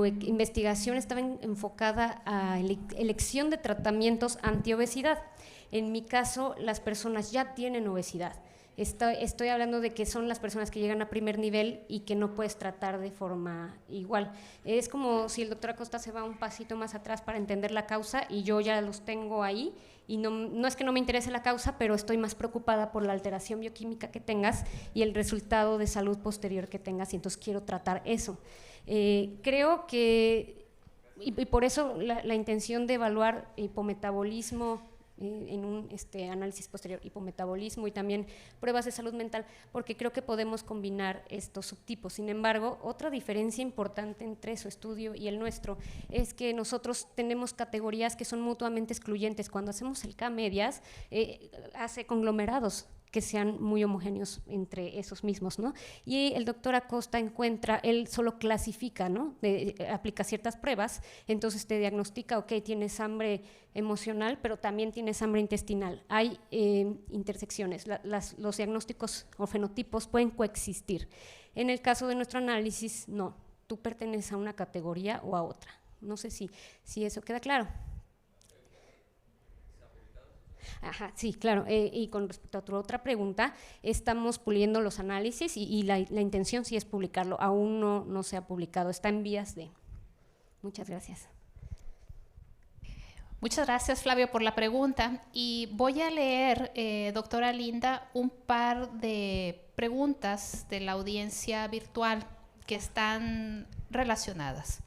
Speaker 2: investigación estaba enfocada a elección de tratamientos antiobesidad. En mi caso, las personas ya tienen obesidad. Estoy hablando de que son las personas que llegan a primer nivel y que no puedes tratar de forma igual. Es como si el doctor Acosta se va un pasito más atrás para entender la causa y yo ya los tengo ahí y no es que no me interese la causa, pero estoy más preocupada por la alteración bioquímica que tengas y el resultado de salud posterior que tengas y entonces quiero tratar eso. Creo que, y por eso la intención de evaluar hipometabolismo en un análisis posterior, hipometabolismo y también pruebas de salud mental, porque creo que podemos combinar estos subtipos. Sin embargo, otra diferencia importante entre su estudio y el nuestro es que nosotros tenemos categorías que son mutuamente excluyentes. Cuando hacemos el K-medias, hace conglomerados que sean muy homogéneos entre esos mismos, ¿no? Y el doctor Acosta él solo clasifica, ¿no? Aplica ciertas pruebas, entonces te diagnostica, ok, tienes hambre emocional, pero también tienes hambre intestinal. Hay intersecciones, los diagnósticos o fenotipos pueden coexistir. En el caso de nuestro análisis, no, tú perteneces a una categoría o a otra. No sé si eso queda claro. Ajá, sí, claro. Y con respecto a tu otra pregunta, estamos puliendo los análisis y la intención sí es publicarlo. Aún no se ha publicado, está en vías de. Muchas gracias.
Speaker 3: Muchas gracias, Flavio, por la pregunta. Y voy a leer, doctora Linda, un par de preguntas de la audiencia virtual que están relacionadas.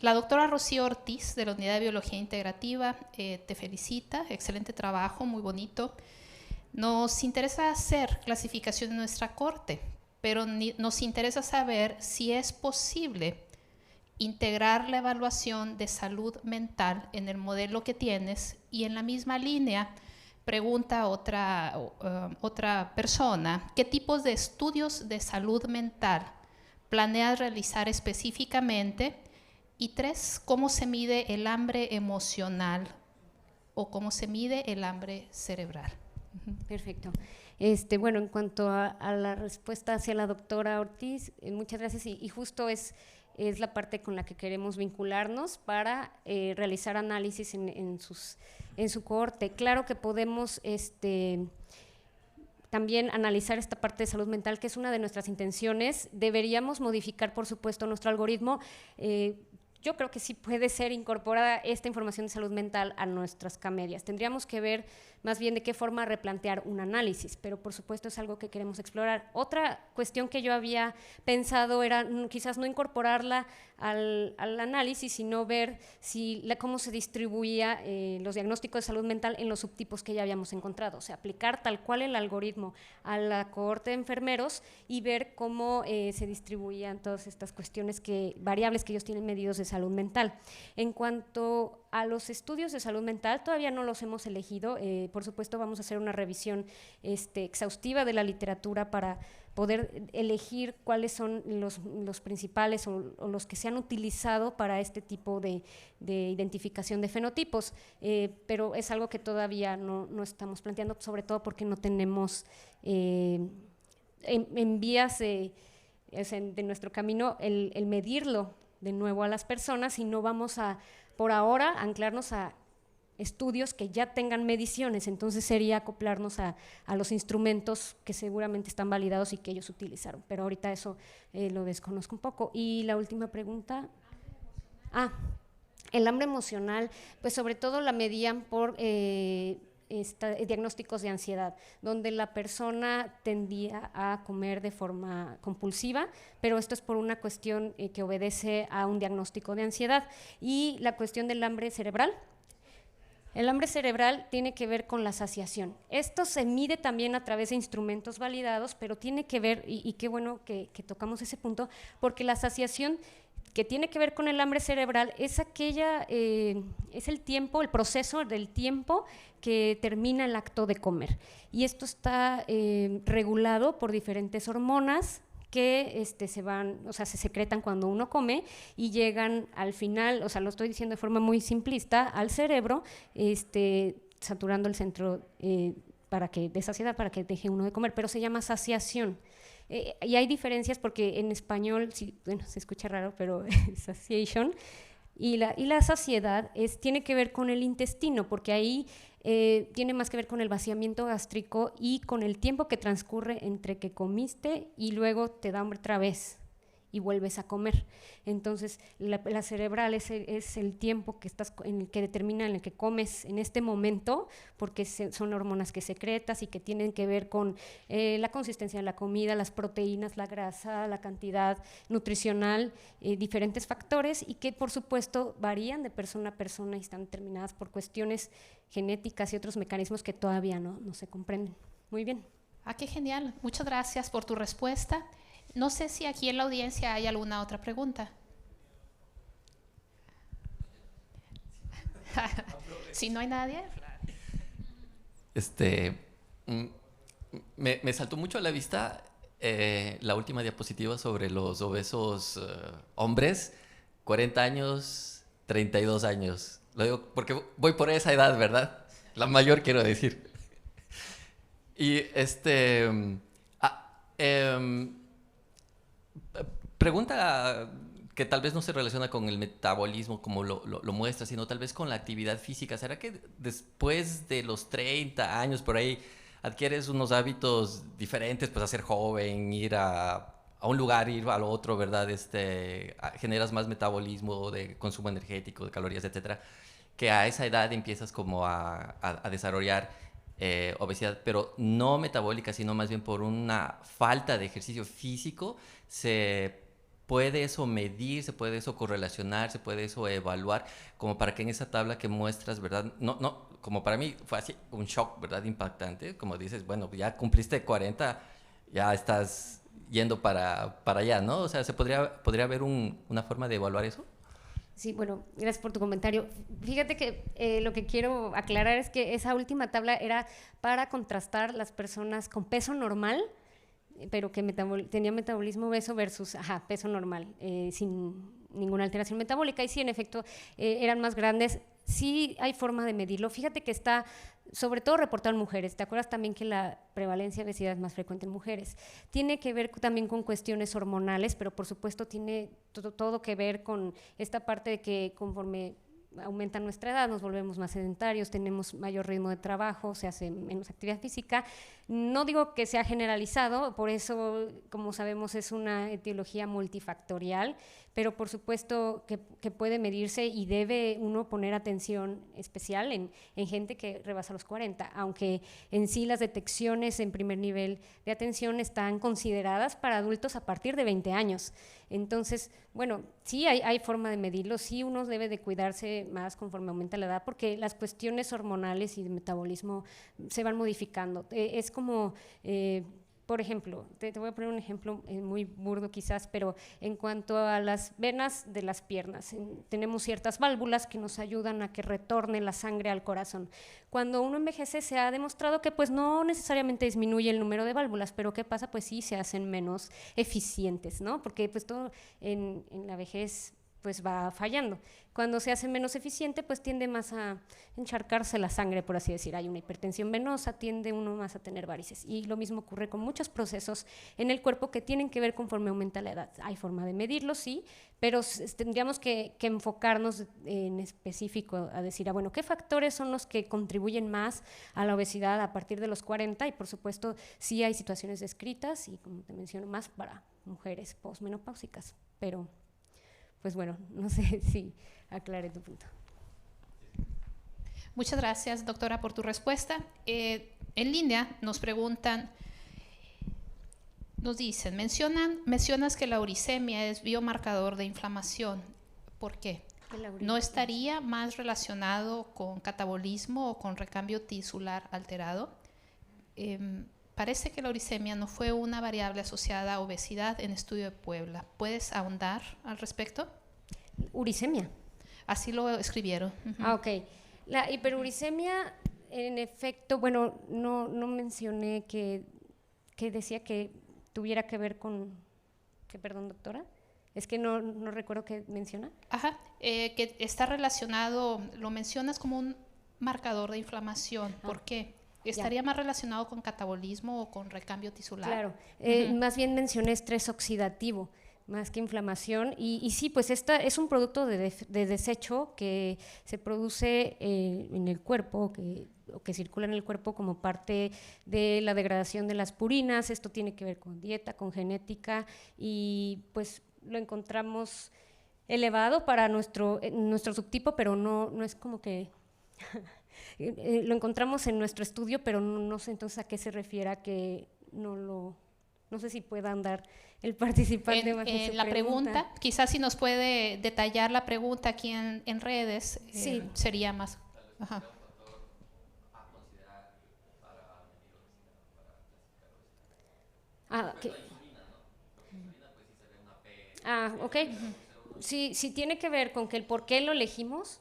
Speaker 3: La doctora Rocío Ortiz, de la Unidad de Biología Integrativa, te felicita. Excelente trabajo, muy bonito. Nos interesa hacer clasificación en nuestra corte, pero nos interesa saber si es posible integrar la evaluación de salud mental en el modelo que tienes, y en la misma línea pregunta otra persona, ¿qué tipos de estudios de salud mental planeas realizar específicamente? Y 3, ¿cómo se mide el hambre emocional o cómo se mide el hambre cerebral?
Speaker 2: Perfecto. Bueno, en cuanto a la respuesta hacia la doctora Ortiz, muchas gracias, y justo es la parte con la que queremos vincularnos para realizar análisis en su cohorte. Claro que podemos también analizar esta parte de salud mental, que es una de nuestras intenciones. Deberíamos modificar, por supuesto, nuestro algoritmo. Yo creo que sí puede ser incorporada esta información de salud mental a nuestras CAMedias. Tendríamos que ver más bien de qué forma replantear un análisis, pero por supuesto es algo que queremos explorar. Otra cuestión que yo había pensado era quizás no incorporarla al análisis, sino ver cómo se distribuía los diagnósticos de salud mental en los subtipos que ya habíamos encontrado, o sea, aplicar tal cual el algoritmo a la cohorte de enfermeros y ver cómo se distribuían todas estas cuestiones variables que ellos tienen medidos de salud mental. En cuanto a los estudios de salud mental, todavía no los hemos elegido. Por supuesto, vamos a hacer una revisión exhaustiva de la literatura para poder elegir cuáles son los principales o los que se han utilizado para este tipo de identificación de fenotipos, pero es algo que todavía no estamos planteando, sobre todo porque no tenemos en vías de nuestro camino el medirlo de nuevo a las personas, y no vamos a, por ahora, anclarnos a estudios que ya tengan mediciones. Entonces sería acoplarnos a los instrumentos que seguramente están validados y que ellos utilizaron, pero ahorita eso lo desconozco un poco. Y la última pregunta, el hambre emocional, pues sobre todo la medían por diagnósticos de ansiedad, donde la persona tendía a comer de forma compulsiva, pero esto es por una cuestión que obedece a un diagnóstico de ansiedad. Y la cuestión del hambre cerebral, el hambre cerebral tiene que ver con la saciación. Esto se mide también a través de instrumentos validados, pero tiene que ver, y qué bueno que tocamos ese punto, porque la saciación que tiene que ver con el hambre cerebral es es el tiempo, el proceso del tiempo que termina el acto de comer. Y esto está regulado por diferentes hormonas que se secretan cuando uno come y llegan al final, o sea, lo estoy diciendo de forma muy simplista, al cerebro, saturando el centro de saciedad para que deje uno de comer, pero se llama saciación. Y hay diferencias porque en español, se escucha raro, pero satiation, y la saciedad tiene que ver con el intestino, porque ahí tiene más que ver con el vaciamiento gástrico y con el tiempo que transcurre entre que comiste y luego te da hambre otra vez y vuelves a comer. Entonces, la cerebral es el tiempo en el que determina, en el que comes en este momento, porque son hormonas que secretas y que tienen que ver con la consistencia de la comida, las proteínas, la grasa, la cantidad nutricional, diferentes factores, y que por supuesto varían de persona a persona y están determinadas por cuestiones genéticas y otros mecanismos que todavía no se comprenden. Muy bien.
Speaker 3: Qué genial. Muchas gracias por tu respuesta. No sé si aquí en la audiencia hay alguna otra pregunta. Si no hay nadie.
Speaker 4: Me saltó mucho a la vista la última diapositiva sobre los obesos hombres, 40 años, 32 años. Lo digo porque voy por esa edad, ¿verdad? La mayor, quiero decir. Y pregunta que tal vez no se relaciona con el metabolismo como lo muestra, sino tal vez con la actividad física. ¿Será que después de los 30 años por ahí adquieres unos hábitos diferentes, pues a ser joven, ir a un lugar, ir al otro, ¿verdad? Generas más metabolismo de consumo energético, de calorías, etcétera, que a esa edad empiezas como a desarrollar obesidad, pero no metabólica, sino más bien por una falta de ejercicio físico. ¿Se puede eso medir, se puede eso correlacionar, se puede eso evaluar, como para que en esa tabla que muestras, ¿verdad? No, como para mí fue así un shock, ¿verdad? Impactante, como dices, bueno, ya cumpliste 40, ya estás yendo para allá, ¿no? O sea, ¿podría haber una forma de evaluar eso?
Speaker 2: Sí, bueno, gracias por tu comentario. Fíjate que lo que quiero aclarar es que esa última tabla era para contrastar las personas con peso normal, pero que tenía metabolismo obeso versus peso normal, sin ninguna alteración metabólica. Y sí, en efecto, eran más grandes. Sí hay forma de medirlo. Fíjate que está, sobre todo, reportado en mujeres. ¿Te acuerdas también que la prevalencia de obesidad es más frecuente en mujeres? Tiene que ver también con cuestiones hormonales, pero por supuesto tiene todo que ver con esta parte de que conforme aumenta nuestra edad, nos volvemos más sedentarios, tenemos mayor ritmo de trabajo, se hace menos actividad física. No digo que sea generalizado, por eso, como sabemos, es una etiología multifactorial, pero por supuesto que puede medirse y debe uno poner atención especial en gente que rebasa los 40, aunque en sí las detecciones en primer nivel de atención están consideradas para adultos a partir de 20 años. Entonces, bueno, sí hay forma de medirlo, sí uno debe de cuidarse más conforme aumenta la edad, porque las cuestiones hormonales y de metabolismo se van modificando. Es como, por ejemplo, te voy a poner un ejemplo muy burdo quizás, pero en cuanto a las venas de las piernas, tenemos ciertas válvulas que nos ayudan a que retorne la sangre al corazón. Cuando uno envejece se ha demostrado que pues no necesariamente disminuye el número de válvulas, pero ¿qué pasa? Pues sí se hacen menos eficientes, ¿no? Porque pues todo en la vejez pues va fallando. Cuando se hace menos eficiente, pues tiende más a encharcarse la sangre, por así decir. Hay una hipertensión venosa, tiende uno más a tener varices. Y lo mismo ocurre con muchos procesos en el cuerpo que tienen que ver conforme aumenta la edad. Hay forma de medirlo, sí, pero tendríamos que enfocarnos en específico a decir, bueno, ¿qué factores son los que contribuyen más a la obesidad a partir de los 40? Y por supuesto, sí hay situaciones descritas y, como te menciono, más para mujeres posmenopáusicas, pero pues bueno, no sé si aclaré tu punto.
Speaker 3: Muchas gracias, doctora, por tu respuesta. En línea nos preguntan, nos dicen, mencionas que la uricemia es biomarcador de inflamación. ¿Por qué? ¿No estaría más relacionado con catabolismo o con recambio tisular alterado? Parece que la uricemia no fue una variable asociada a obesidad en estudio de Puebla. ¿Puedes ahondar al respecto?
Speaker 2: Uricemia.
Speaker 3: Así lo escribieron.
Speaker 2: Ok. La hiperuricemia, en efecto, bueno, no mencioné que decía que tuviera que ver con… perdón, doctora. Es que no recuerdo qué menciona.
Speaker 3: Que está relacionado, lo mencionas como un marcador de inflamación. ¿Por qué? ¿Estaría más relacionado con catabolismo o con recambio tisular?
Speaker 2: Claro, más bien mencioné estrés oxidativo, más que inflamación. Y sí, pues esta es un producto de desecho que se produce en el cuerpo, o que circula en el cuerpo como parte de la degradación de las purinas. Esto tiene que ver con dieta, con genética, y pues lo encontramos elevado para nuestro subtipo, pero no es como que… lo encontramos en nuestro estudio, pero no sé entonces a qué se refiere, que no sé si pueda andar el participante más en su
Speaker 3: la pregunta. Quizás si nos puede detallar la pregunta aquí en redes,
Speaker 2: sí.
Speaker 3: Sería más…
Speaker 2: Okay. Ok. Sí, tiene que ver con que el por qué lo elegimos.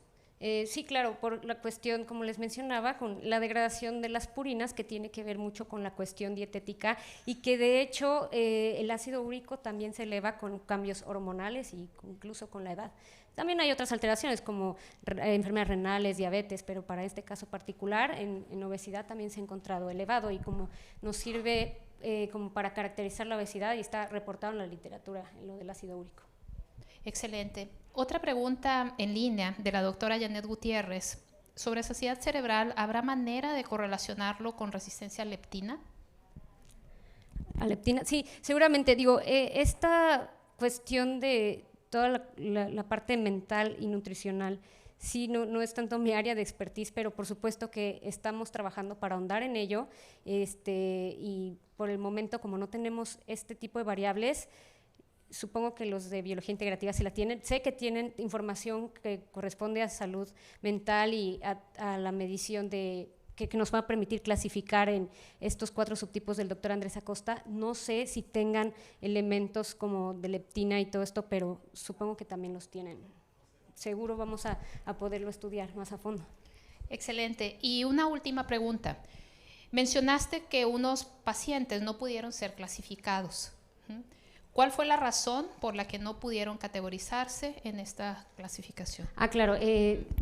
Speaker 2: Sí, claro, por la cuestión, como les mencionaba, con la degradación de las purinas, que tiene que ver mucho con la cuestión dietética, y que de hecho el ácido úrico también se eleva con cambios hormonales y incluso con la edad. También hay otras alteraciones como enfermedades renales, diabetes, pero para este caso particular, en obesidad también se ha encontrado elevado, y como nos sirve como para caracterizar la obesidad, y está reportado en la literatura, en lo del ácido úrico.
Speaker 3: Excelente. Otra pregunta en línea de la doctora Janet Gutiérrez. Sobre saciedad cerebral, ¿habrá manera de correlacionarlo con resistencia a leptina?
Speaker 2: ¿A leptina? Sí, seguramente. Digo, esta cuestión de toda la parte mental y nutricional, sí, no es tanto mi área de expertise, pero por supuesto que estamos trabajando para ahondar en ello, y por el momento, como no tenemos este tipo de variables, supongo que los de biología integrativa sí la tienen. Sé que tienen información que corresponde a salud mental y a la medición que nos va a permitir clasificar en estos 4 subtipos del doctor Andrés Acosta. No sé si tengan elementos como de leptina y todo esto, pero supongo que también los tienen. Seguro vamos a poderlo estudiar más a fondo.
Speaker 3: Excelente. Y una última pregunta. Mencionaste que unos pacientes no pudieron ser clasificados. ¿Cuál fue la razón por la que no pudieron categorizarse en esta clasificación?
Speaker 2: Claro.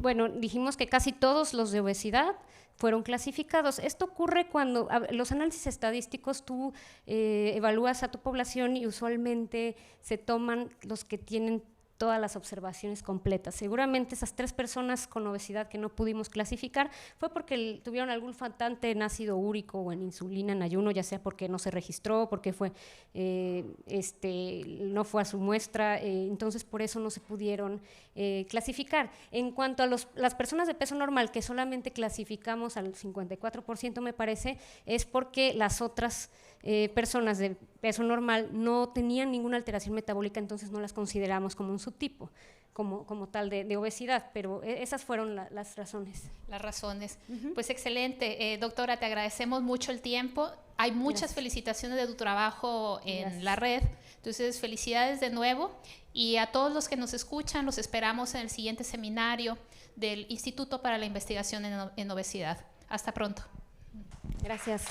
Speaker 2: Bueno, dijimos que casi todos los de obesidad fueron clasificados. Esto ocurre cuando los análisis estadísticos tú evalúas a tu población y usualmente se toman los que tienen todas las observaciones completas. Seguramente esas 3 personas con obesidad que no pudimos clasificar fue porque tuvieron algún faltante en ácido úrico o en insulina en ayuno, ya sea porque no se registró, porque no fue a su muestra, entonces por eso no se pudieron clasificar. En cuanto a las personas de peso normal, que solamente clasificamos al 54%, me parece, es porque las otras personas de peso normal no tenían ninguna alteración metabólica, entonces no las consideramos como un subtipo, como tal de obesidad, pero esas fueron las razones.
Speaker 3: Las razones. Pues excelente. Doctora, te agradecemos mucho el tiempo. Hay muchas felicitaciones de tu trabajo en la red, entonces felicidades de nuevo, y a todos los que nos escuchan los esperamos en el siguiente seminario del Instituto para la Investigación en Obesidad. Hasta pronto.
Speaker 2: Gracias.